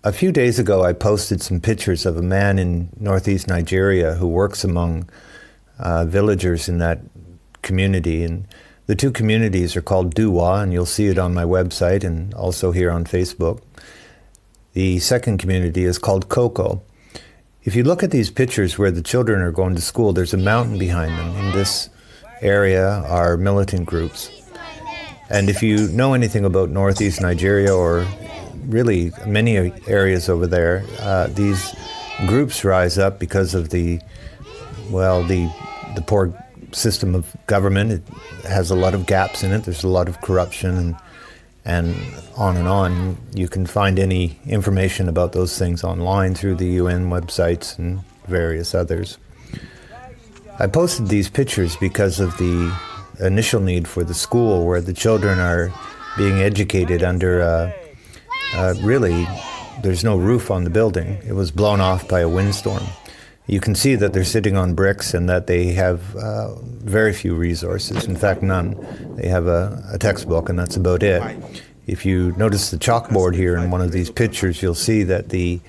A few days ago, I posted some pictures of a man in northeast Nigeria who works among villagers in that community. And the two communities are called Duwa, and you'll see it on my website and also here on Facebook. The second community is called Koko. If you look at these pictures where the children are going to school, there's a mountain behind them. In this area are militant groups. And if you know anything about northeast Nigeria, or really many areas over there, these groups rise up because of the poor system of government. It has a lot of gaps in it. There's a lot of corruption and on and on. You can find any information about those things online through the UN websites and various others. I posted these pictures because of the initial need for the school, where the children are being educated under really, there's no roof on the building. It was blown off by a windstorm. You can see that they're sitting on bricks and that they have very few resources, in fact none. They have a textbook and that's about it. If you notice the chalkboard here in one of these pictures, you'll see that the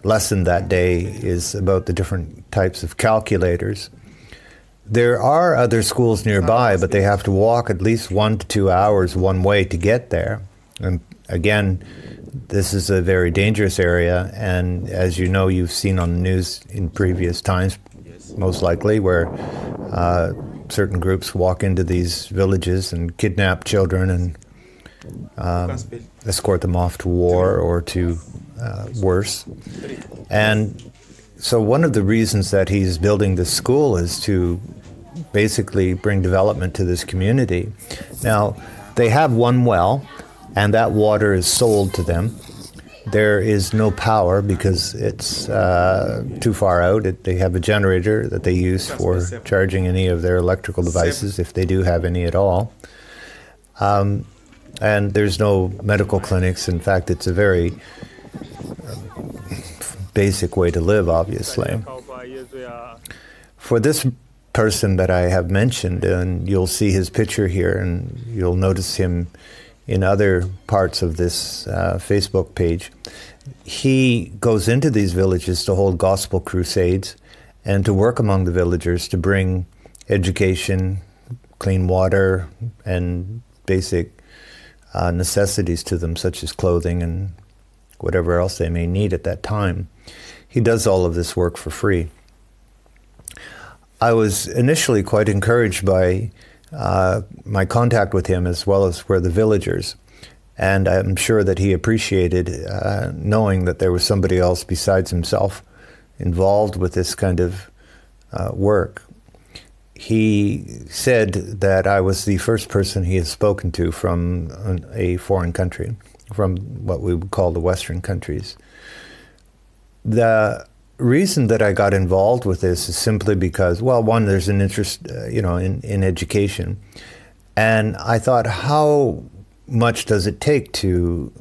lesson that day is about the different types of calculators. There are other schools nearby, but they have to walk at least 1 to 2 hours one way to get there. And again, this is a very dangerous area, and as you know, you've seen on the news in previous times, most likely, where certain groups walk into these villages and kidnap children and escort them off to war or to worse. And so one of the reasons that he's building this school is to basically bring development to this community. Now, they have one well, and that water is sold to them. There is no power because it's too far out. They have a generator that they use for charging any of their electrical devices, if they do have any at all. And there's no medical clinics. In fact, it's a very basic way to live, obviously. For this person that I have mentioned, and you'll see his picture here, and you'll notice him in other parts of this Facebook page, he goes into these villages to hold gospel crusades and to work among the villagers to bring education, clean water, and basic necessities to them, such as clothing and whatever else they may need at that time. He does all of this work for free. I was initially quite encouraged by my contact with him, as well as were the villagers. And I'm sure that he appreciated knowing that there was somebody else besides himself involved with this kind of work. He said that I was the first person he has spoken to from a foreign country, from what we would call the Western countries. The reason that I got involved with this is simply because, well, one, there's an interest, in education. And I thought, how much does it take to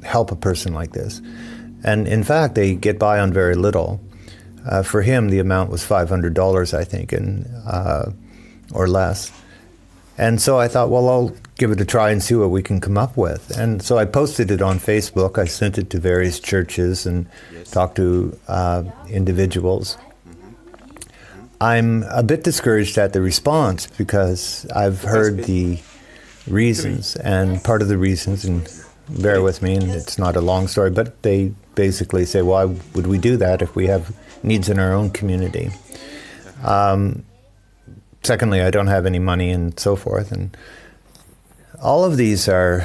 help a person like this? And in fact, they get by on very little. For him, the amount was $500, I think, or less. And so I thought, well, I'll give it a try and see what we can come up with. And so I posted it on Facebook. I sent it to various churches and talked to individuals. I'm a bit discouraged at the response because I've heard the reasons, and part of the reasons, and bear with me, and it's not a long story, but they basically say, why would we do that if we have needs in our own community? Secondly, I don't have any money and so forth. And all of these are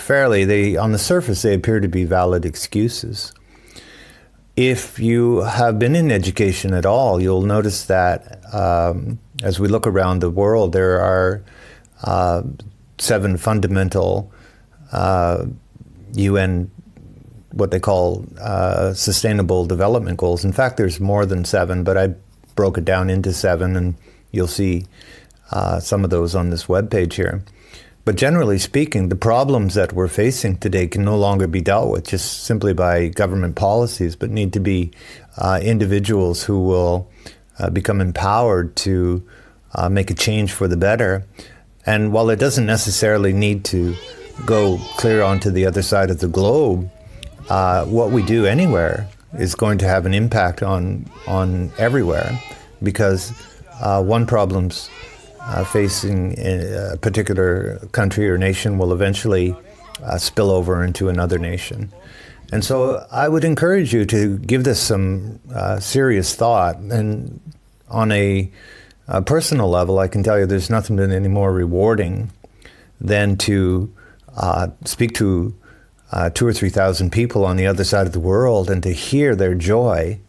on the surface, they appear to be valid excuses. If you have been in education at all, you'll notice that as we look around the world, there are 7 fundamental UN, what they call sustainable development goals. In fact, there's more than 7, but I broke it down into 7, and you'll see some of those on this webpage here. But generally speaking, the problems that we're facing today can no longer be dealt with just simply by government policies, but need to be individuals who will become empowered to make a change for the better. And while it doesn't necessarily need to go clear onto the other side of the globe, what we do anywhere is going to have an impact on everywhere, because one problem's facing a particular country or nation will eventually spill over into another nation. And so I would encourage you to give this some serious thought. And on a personal level, I can tell you there's nothing been any more rewarding than to speak to 2,000 or 3,000 people on the other side of the world and to hear their joy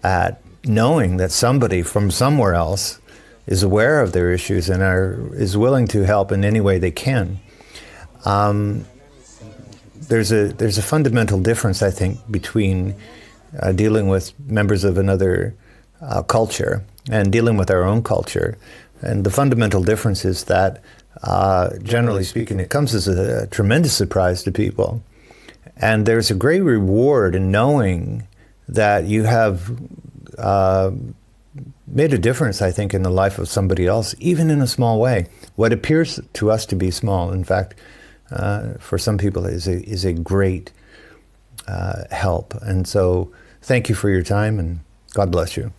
at knowing that somebody from somewhere else is aware of their issues and is willing to help in any way they can. There's a fundamental difference, I think, between dealing with members of another culture and dealing with our own culture. And the fundamental difference is that, generally speaking, it comes as a tremendous surprise to people. And there's a great reward in knowing that you have made a difference, I think, in the life of somebody else, even in a small way. What appears to us to be small, in fact, for some people is a great help. And so thank you for your time, and God bless you.